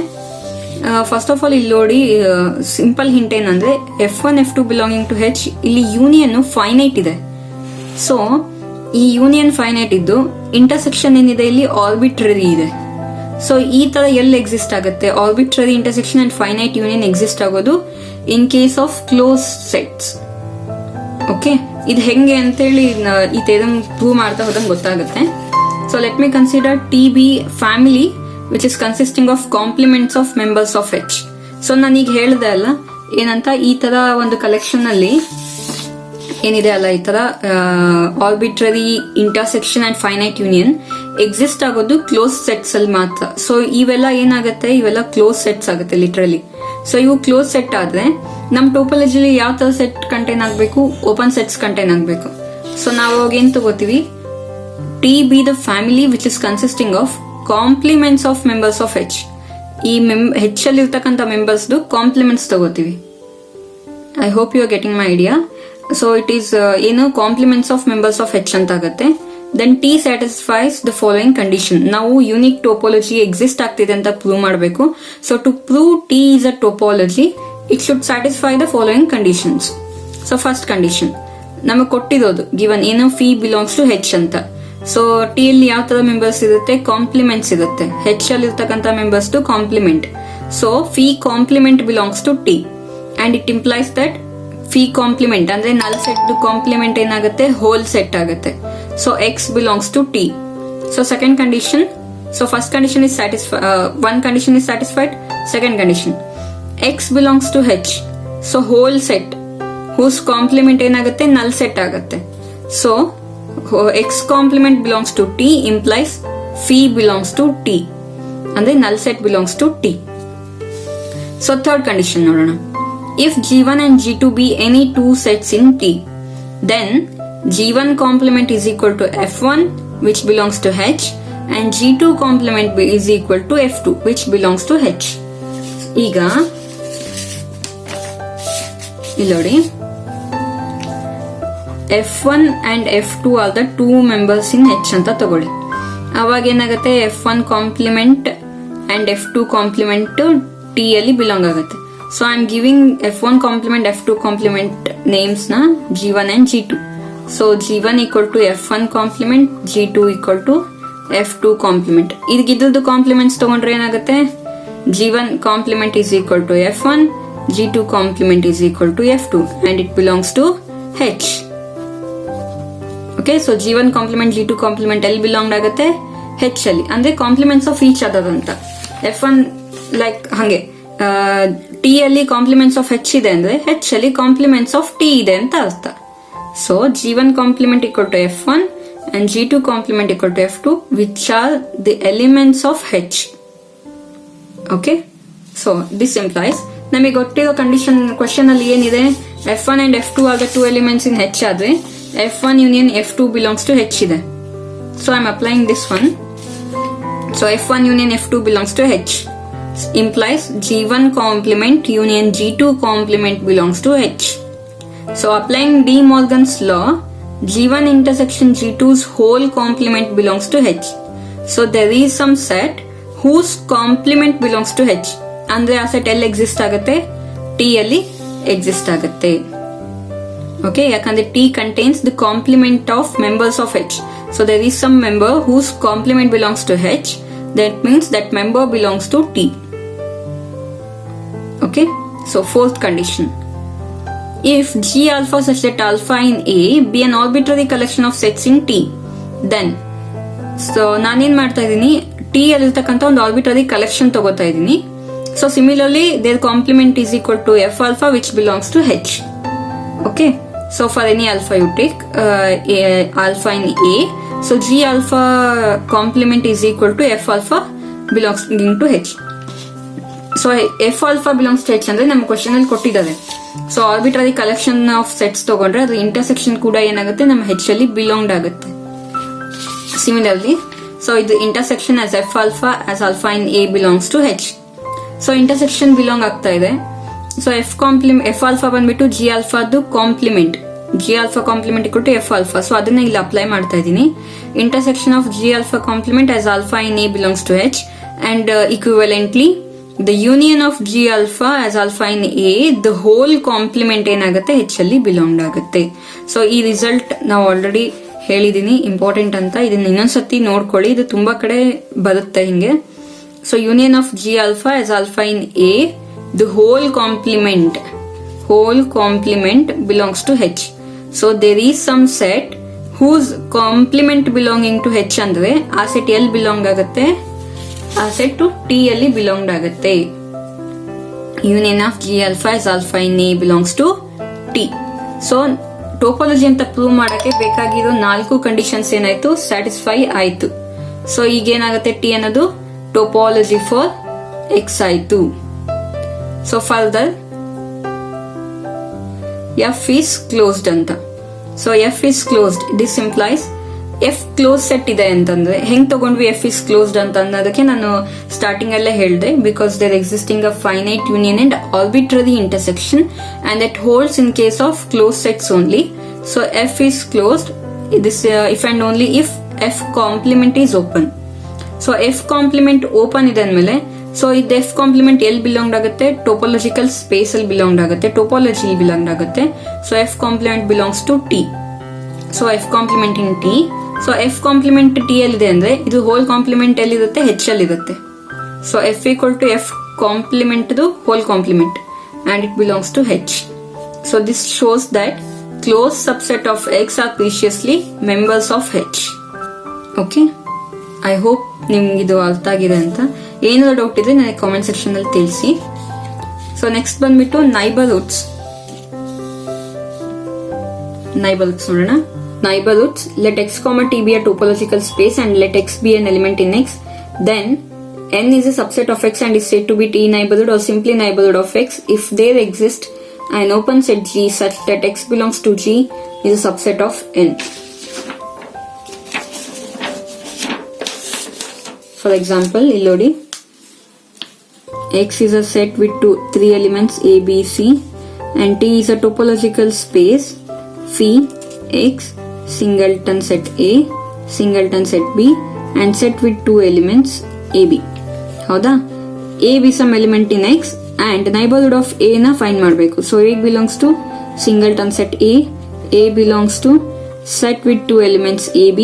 ಫಸ್ಟ್ ಆಫ್ ಆಲ್ ಇಲ್ಲಿ ನೋಡಿ, ಸಿಂಪಲ್ ಹಿಂಟ್ ಏನಂದ್ರೆ F1 F2 belonging to H, ಇಲ್ಲಿ ಯೂನಿಯನ್ ಫೈನೈಟ್ ಇದೆ. ಸೊ ಈ ಯೂನಿಯನ್ ಫೈನೈಟ್ ಇದ್ದು ಇಂಟರ್ಸೆಕ್ಷನ್ ಏನಿದೆ ಇಲ್ಲಿ ಆರ್ಬಿಟ್ರರಿ ಇದೆ. ಸೊ ಈ ತರ ಎಲ್ಲಿ ಎಕ್ಸಿಸ್ಟ್ ಆಗುತ್ತೆ, arbitrary intersection and finite union exist ಆಗೋದು in case of close sets. Okay, ಇದು ಹೆಂಗೆ ಅಂತೇಳಿ ಈ ಥಿಯರಮ್ ಪ್ರೂವ್ ಮಾಡ್ತಾ ಹೋದಂಗೆ ಗೊತ್ತಾಗುತ್ತೆ. So let me consider T be family which is consisting of complements of members of H. So ನಾನೀಗ ಹೇಳ್ದೆ ಅಲ್ಲ ಏನಂತ, ಈ ತರ ಒಂದು ಕಲೆಕ್ಷನ್ ಅಲ್ಲಿ ಏನಿದೆ ಅಲ್ಲ, ಈ ತರ arbitrary intersection and finite union exist ಆಗೋದು ಕ್ಲೋಸ್ ಸೆಟ್ಸ್ ಅಲ್ಲಿ ಮಾತ್ರ. ಸೊ ಇವೆಲ್ಲ ಏನಾಗುತ್ತೆ, ಇವೆಲ್ಲ ಕ್ಲೋಸ್ ಸೆಟ್ಸ್ ಆಗುತ್ತೆ ಲಿಟ್ರಲಿ. ಸೊ ಇವು ಕ್ಲೋಸ್ ಸೆಟ್ ಆದ್ರೆ ನಮ್ ಟೋಪಾಲಜಿಲಿ ಯಾವ ತರ ಸೆಟ್ ಕಂಟೈನ್ ಆಗ್ಬೇಕು, ಓಪನ್ ಸೆಟ್ಸ್ ಕಂಟೈನ್ ಆಗ್ಬೇಕು. ಸೊ ನಾವು ಅವಾಗ ಏನ್ ತಗೋತೀವಿ, T be the family which is consisting of complements of members of H. ಈ H ಅಲ್ಲಿ ಇರ್ತಕ್ಕಂಥ ಮೆಂಬರ್ಸ್ ಕಾಂಪ್ಲಿಮೆಂಟ್ಸ್ ತಗೋತೀವಿ. I hope you are getting my idea. So it is ಏನು complements of members of H ಅಂತ ಆಗುತ್ತೆ. Then T satisfies the following condition. ನಾವು ಯೂನಿಕ್ ಟೋಪೋಲಜಿ ಎಕ್ಸಿಸ್ಟ್ ಆಗ್ತಿದೆ ಅಂತ ಪ್ರೂವ್ ಮಾಡಬೇಕು. So to prove T is a topology it should satisfy the following conditions. So first condition ನಮಗೆ ಕೊಟ್ಟಿರೋದು ಗಿವನ್ ಏನು ಫಿ ಬಿಲಾಂಗ್ಸ್ ಟು ಹೆಚ್ ಅಂತ. ಸೊ ಟಿ ಅಲ್ಲಿ ಯಾವ ತರ ಮೆಂಬರ್ಸ್ ಇರುತ್ತೆ, ಕಾಂಪ್ಲಿಮೆಂಟ್ಸ್ ಇರುತ್ತೆ. ಹೆಚ್ ಅಲ್ಲಿ ಇರ್ತಕ್ಕಂಥ members to complement. So phi complement belongs to T and it implies that phi complement ಅಂದ್ರೆ ನಲ್ ಸೆಟ್ ಕಾಂಪ್ಲಿಮೆಂಟ್ ಏನಾಗುತ್ತೆ, ಹೋಲ್ ಸೆಟ್ ಆಗುತ್ತೆ. So X belongs to T. So second condition, so first condition is satisfy, one condition is satisfied. Second condition X belongs to H. So whole set whose complement ಏನಾಗುತ್ತೆ, ನಲ್ ಸೆಟ್ ಆಗುತ್ತೆ. So X complement belongs to T implies phi belongs to T ಅಂದ್ರೆ null set belongs to T. So third condition ನೋಡೋಣ. If G1 and G2 be any two sets in T, then G1 complement is equal to F1 which belongs to H and G2 complement is equal to F2 which belongs to H. ಈಗ ಇಲ್ಲಿ ನೋಡಿ F1 and F2 are the two members in H ಅಂತ ತಗೊಳ್ಳಿ. ಅವಾಗ ಏನಾಗುತ್ತೆ, F1 complement and F2 complement T ಅಲ್ಲಿ ಬಿಲಾಂಗ್ ಆಗುತ್ತೆ. So I am giving F1 complement F2 complement names na G1 and G2. So G1 equal to F1 complement, G2 equal to F2 complement. ಇದಕ್ಕಿದ್ದು ಕಾಂಪ್ಲಿಮೆಂಟ್ಸ್ ತಗೊಂಡ್ರೆ ಏನಾಗುತ್ತೆ, G1 complement is equal to F1, G2 complement is equal to F2 and it belongs to H. Okay, so G1 complement G2 complement ಎಲ್ಲಿ ಬಿಲಾಂಗ್ ಆಗುತ್ತೆ, H ಅಲ್ಲಿ. ಅಂದ್ರೆ ಕಾಂಪ್ಲಿಮೆಂಟ್ಸ್ ಆಫ್ ಈಚ್ ಅದರ್ ಅಂತ. F1 ಲೈಕ್ ಹಂಗೆ ಟಿ ಅಲ್ಲಿ ಕಾಂಪ್ಲಿಮೆಂಟ್ಸ್ ಆಫ್ ಹೆಚ್ ಇದೆ ಅಂದ್ರೆ ಹೆಚ್ ಅಲ್ಲಿ ಕಾಂಪ್ಲಿಮೆಂಟ್ಸ್ ಆಫ್ ಟಿ ಇದೆ ಅಂತ ಅರ್ಥ. So G1 complement equal to F1 and G2 complement equal to F2 which are the elements of H. Okay, so this implies ನಮಗೆ ಗೊತ್ತಿರೋ ಕಂಡೀಷನ್ ಕ್ವಶನ್ ಅಲ್ಲಿ ಏನಿದೆ, F1 and F2 are the two elements in H ಆದ್ರೆ F1 union F2 belongs to H ಇದೆ. So I am applying this one. So F1 union F2 belongs to H implies G1 complement union G2 complement belongs to H. So applying De Morgan's law, G1 intersection G2's whole complement belongs to H. So there is some set whose complement belongs to H. ಅಂದ್ರೆ ಆ ಸೆಟ್ ಎಲ್ಲಿ ಎಕ್ಸಿಸ್ಟ್ ಆಗುತ್ತೆ, T ಅಲ್ಲಿ ಎಕ್ಸಿಸ್ಟ್ ಆಗುತ್ತೆ. ಓಕೆ, ಯಾಕಂದ್ರೆ T contains the complement of members of H. So there is some member whose complement belongs to H. That means that member belongs to T. Okay, so fourth condition. If G alpha such that alpha in A be an arbitrary collection of sets in T, then so ನಾನೇನ್ ಮಾಡ್ತಾ ಇದ್ದೀನಿ, T ಅಲ್ಲಿರ್ತಕ್ಕಂಥ ಒಂದು ಆರ್ಬಿಟ್ರರಿ ಕಲೆಕ್ಷನ್ ತಗೋತಾ ಇದ್ದೀನಿ. So similarly there complement is equal to F alpha which belongs to H. Okay, so for any alpha you take alpha in A, so G alpha complement is equal to F alpha belonging to H. So F alpha belongs to H ಅಂದ್ರೆ ನಮ್ಮ ಕ್ವಶನ್ ಅಲ್ಲಿ ಕೊಟ್ಟಿದ್ದಾರೆ. So arbitrary collection of sets ತಗೊಂಡ್ರೆ ಅದ್ರ ಇಂಟರ್ಸೆಕ್ಷನ್ ಕೂಡ ಏನಾಗುತ್ತೆ, ನಮ್ಮ H ಅಲ್ಲಿ ಬಿಲಾಂಗ್ಡ್ ಆಗುತ್ತೆ. ಸಿಮಿಲರ್ಲಿ ಸೊ ಇದು intersection as F alpha as alpha in A belongs to H. So intersection belong ಆಗ್ತಾ ಇದೆ. ಸೊ F alpha ಬಂದ್ಬಿಟ್ಟು G alpha complement, G alpha complement equal to F alpha. So ಅದನ್ನ ಇಲ್ಲಿ ಅಪ್ಲೈ ಮಾಡ್ತಾ ಇದ್ದೀನಿ. Intersection of G alpha complement as alpha in A belongs to H and equivalently the union of G alpha as alpha in A the whole complement ಏನಾಗುತ್ತೆ H ಅಲ್ಲಿ ಬಿಲಾಂಗ್ ಆಗುತ್ತೆ. ಸೊ ಈ ರಿಸಲ್ಟ್ ನಾವು ಆಲ್ರೆಡಿ ಹೇಳಿದೀನಿ, ಇಂಪಾರ್ಟೆಂಟ್ ಅಂತ. ಇದನ್ನ ಇನ್ನೊಂದ್ಸತಿ ನೋಡ್ಕೊಳ್ಳಿ, ಇದು ತುಂಬಾ ಕಡೆ ಬರುತ್ತೆ ಹಿಂಗೆ. So union of G alpha as alpha in A the whole complement belongs to H. So there is some set whose complement belonging to H ಅಂದ್ರೆ ಆ ಸೆಟ್ ಎಲ್ಲಿ ಬಿಲಾಂಗ್ ಆಗುತ್ತೆ, ಆ ಸೆಟ್ ಟು T ಅಲ್ಲಿ ಬಿಲಾಂಗ್ ಆಗುತ್ತೆ. Union of G alpha as alpha in A belongs to T. So topology ಅಂತ ಪ್ರೂವ್ ಮಾಡಕ್ಕೆ ಬೇಕಾಗಿರೋ 4 ಕಂಡೀಷನ್ಸ್ ಏನಾಯ್ತು, ಸ್ಯಾಟಿಸ್ಫೈ ಆಯ್ತು. ಸೊ ಈಗ ಏನಾಗುತ್ತೆ, T ಅನ್ನೋದು ಟೋಪೋಲಜಿ ಫಾರ್ X ಆಯ್ತು. So further F is closed ಅಂತ. So F is closed. This implies F close set ಇದೆ ಅಂತಂದ್ರೆ ಹೆಂಗ್ ತಗೊಂಡ್ವಿ ಎಫ್ ಇಸ್ ಕ್ಲೋಸ್ಡ್ ಅಂತ ಅನ್ನೋದಕ್ಕೆ ನಾನು ಸ್ಟಾರ್ಟಿಂಗ್ ಅಲ್ಲೇ ಹೇಳಿದೆ, because there existing a finite union and arbitrary intersection and that holds in case of close sets only. So F is closed this if and only if F complement is open. So F complement open ಇದೆ ಅಂದ್ಮೇಲೆ ಸೊ ಇದು ಎಫ್ ಕಾಂಪ್ಲಿಮೆಂಟ್ ಎಲ್ಲಿ ಬಿಲಾಂಗ್ ಆಗುತ್ತೆ, ಟೋಪೋಲಜಿಕಲ್ ಸ್ಪೇಸ್ ಅಲ್ಲಿ ಬಿಲಾಂಗ್ ಆಗುತ್ತೆ, ಟೋಪೋಲಜಿ ಬಿಲಾಂಗ್ ಆಗುತ್ತೆ. So F complement belongs to T. So F complement in T. So F compliment T ಎಲ್ಲಿದೆ ಅಂದ್ರೆ ಇದು ಹೋಲ್ ಕಾಂಪ್ಲಿಮೆಂಟ್ ಎಲ್ಲಿರುತ್ತೆ, ಹೆಚ್ ಅಲ್ಲಿ ಇರುತ್ತೆ. So F equal to F complement whole complement and it belongs to H. So this shows that close subset of X are precisely members of H. Okay, I hope ನಿಮ್ಗೆ ಇದು ಅರ್ಥ ಆಗಿದೆ ಅಂತ. ಏನಾದ್ರು ಡೌಟ್ ಇದ್ರೆ ನನಗೆ ಕಾಮೆಂಟ್ ಸೆಕ್ಷನ್ ಅಲ್ಲಿ ತಿಳಿಸಿ. ಸೊ ನೆಕ್ಸ್ಟ್ ಬಂದ್ಬಿಟ್ಟು ನೈಬರ್ಹುಡ್ಸ್ ನೋಡೋಣ. Neighborhoods, let x comma t be a topological space and let x be an element in x. Then n is a subset of x and is said to be t neighborhood or simply neighborhood of x if there exists an open set G such that x belongs to G is a subset of n. For example, illodi x is a set with three elements a, b, c and t is a topological space phi x singleton set A, singleton set B and set with two elements AB. ಹೌದಾ? A be some element in X and neighborhood of A ನ ಫೈಂಡ್ ಮಾಡಬೇಕು. So A belongs to singleton set A belongs to set with two elements AB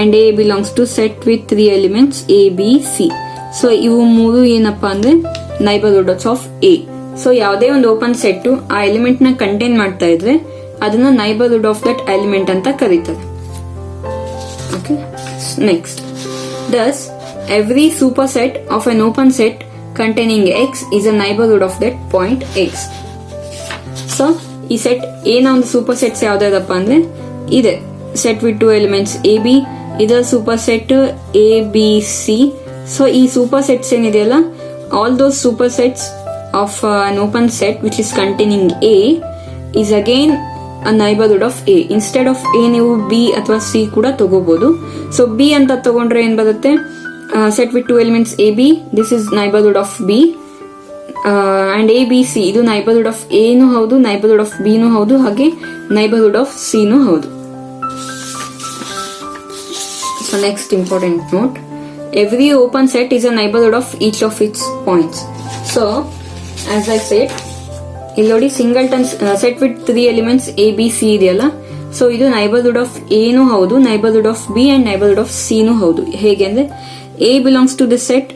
and A belongs to set with three elements A, B, C. So ಇವು ಮೂರು ಏನಪ್ಪಾ ಅಂದ್ರೆ neighborhoods of A. So ಯಾವುದೇ ಒಂದು ಓಪನ್ ಸೆಟ್ ಆ ಎಲಿಮೆಂಟ್ ನ ಕಂಟೈನ್ ಮಾಡ್ತಾ ಇದ್ರೆ ಅದನ್ನ ನೈಬರ್ಹುಡ್ ಆಫ್ ದಟ್ ಎಲಿಮೆಂಟ್ ಅಂತ ಕರೀತಾರೆ. Okay, next thus every superset of an open set containing x is a neighborhood of that point x. So ಈ ಸೆಟ್ A ನ ಒಂದು ಸೂಪರ್ ಸೆಟ್ಸ್ ಯಾವ್ದಾದಪ್ಪ ಅಂದ್ರೆ ಇದೆ set with two elements A B, ಇದರ superset A B C. So ಈ ಸೂಪರ್ ಸೆಟ್ಸ್ ಏನಿದೆಯಲ್ಲ all those supersets of an open set which is containing A is again a neighborhood of A. Instead of A ನೀವು B ಅಥವಾ C ಕೂಡ ತಗೋಬಹುದು. ಸೊ B ಅಂತ ತಗೊಂಡ್ರೆ ಏನ್ ಬರುತ್ತೆ, set with two elements A, B, this is neighborhood of B and A, B, C ಇದು neighborhood of A ನೂ ಹೌದು, neighborhood of B ನೂ ಹೌದು, ಹಾಗೆ neighborhood of C ನೂ ಹೌದು. So next important note, every open set is a neighborhood of each of its points. So as I said, ಇಲ್ಲಿ ನೋಡಿ singleton set with three elements A B C ಇದೆಯಲ್ಲ, ಸೊ ಇದು ನೈಬರ್ಹುಡ್ ಆಫ್ ಎ ನೂ ಹೌದು, neighbourhood of B and neighbourhood of C ನೂ ಹೌದು. ಹೇಗೆ ಅಂದ್ರೆ A belongs to this set,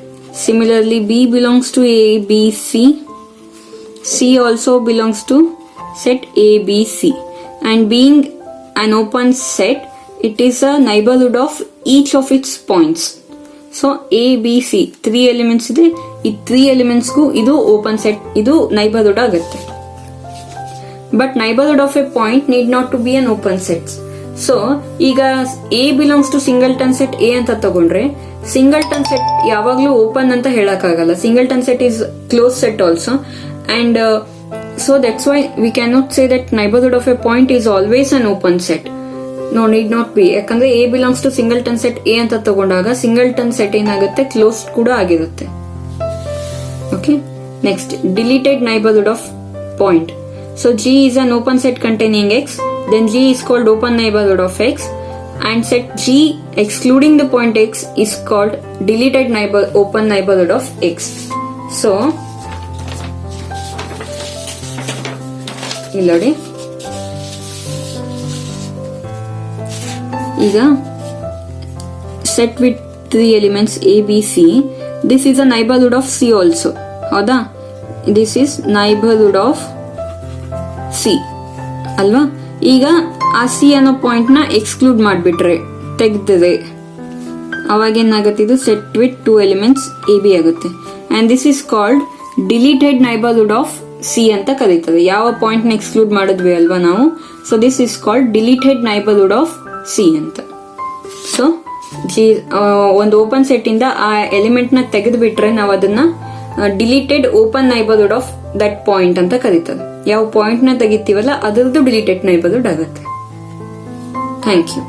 similarly B belongs to A B C, C also belongs to set A B C and being an open set it is a neighbourhood of each of its points. So A B C three elements ಇದೆ, ಈ ತ್ರೀ ಎಲಿಮೆಂಟ್ಸ್ಗೂ ಇದು ಓಪನ್ ಸೆಟ್, ಇದು ನೈಬರ್ಹುಡ್ ಆಗುತ್ತೆ. But neighbourhood of a point need not to be an open set. So ಈಗ A belongs to singleton set A ಅಂತ ತಗೊಂಡ್ರೆ ಸಿಂಗಲ್ಟನ್ ಸೆಟ್ ಯಾವಾಗ್ಲೂ ಓಪನ್ ಅಂತ ಹೇಳಕ್ಕಾಗಲ್ಲ. Singleton set is close set also and so that's why we can not say that neighbourhood of a point is always an open set. No, need not be. ಯಾಕಂದ್ರೆ A belongs to singleton set A ಅಂತ ತಗೊಂಡಾಗ ಸಿಂಗಲ್ಟನ್ ಸೆಟ್ ಏನಾಗುತ್ತೆ, ಕ್ಲೋಸ್ ಕೂಡ ಆಗಿರುತ್ತೆ. Okay, next deleted neighbourhood of point. So G is an open set containing X, then G is called open neighborhood of X and set G excluding the point X is called deleted open neighborhood of X. So ಇಲ್ಲಿ ಈಗ set with three elements A, B, C, this is a neighborhood of C also. ಹೌದಾ? This is neighborhood of C ಅಲ್ವಾ? ಈಗ ಆ ಸಿ ಅನ್ನೋ ಪಾಯಿಂಟ್ ನ ಎಕ್ಸ್ಕ್ಲೂಡ್ ಮಾಡಿಬಿಟ್ರೆ, ತೆಗೆದ್ರೆ ಅವಾಗ ಏನಾಗುತ್ತೆ, ಇದು set with two elements A B ಆಗುತ್ತೆ and this is called deleted neighbourhood of C ಅಂತ ಕರೀತದೆ. ಯಾವ ಪಾಯಿಂಟ್ ನ ಎಕ್ಸ್ಕ್ಲೂಡ್ ಮಾಡಿದ್ವಿ ಅಲ್ವಾ ನಾವು, so this is called deleted neighbourhood of C ಅಂತ. ಸೊ ಒಂದು ಓಪನ್ ಸೆಟ್ ಇಂದ ಆ ಎಲಿಮೆಂಟ್ ನ ತೆಗೆದು ಬಿಟ್ರೆ ನಾವು ಅದನ್ನ deleted open neighbourhood of that point ಅಂತ ಕರೀತದೆ. ಯಾವ ಪಾಯಿಂಟ್ ನ ತೆಗಿತೀವಲ್ಲ ಅದರದ್ದು ಡಿಲೀಟೆಡ್ ನೈಬರ್ಹುಡ್ ಆಗುತ್ತೆ. Thank you.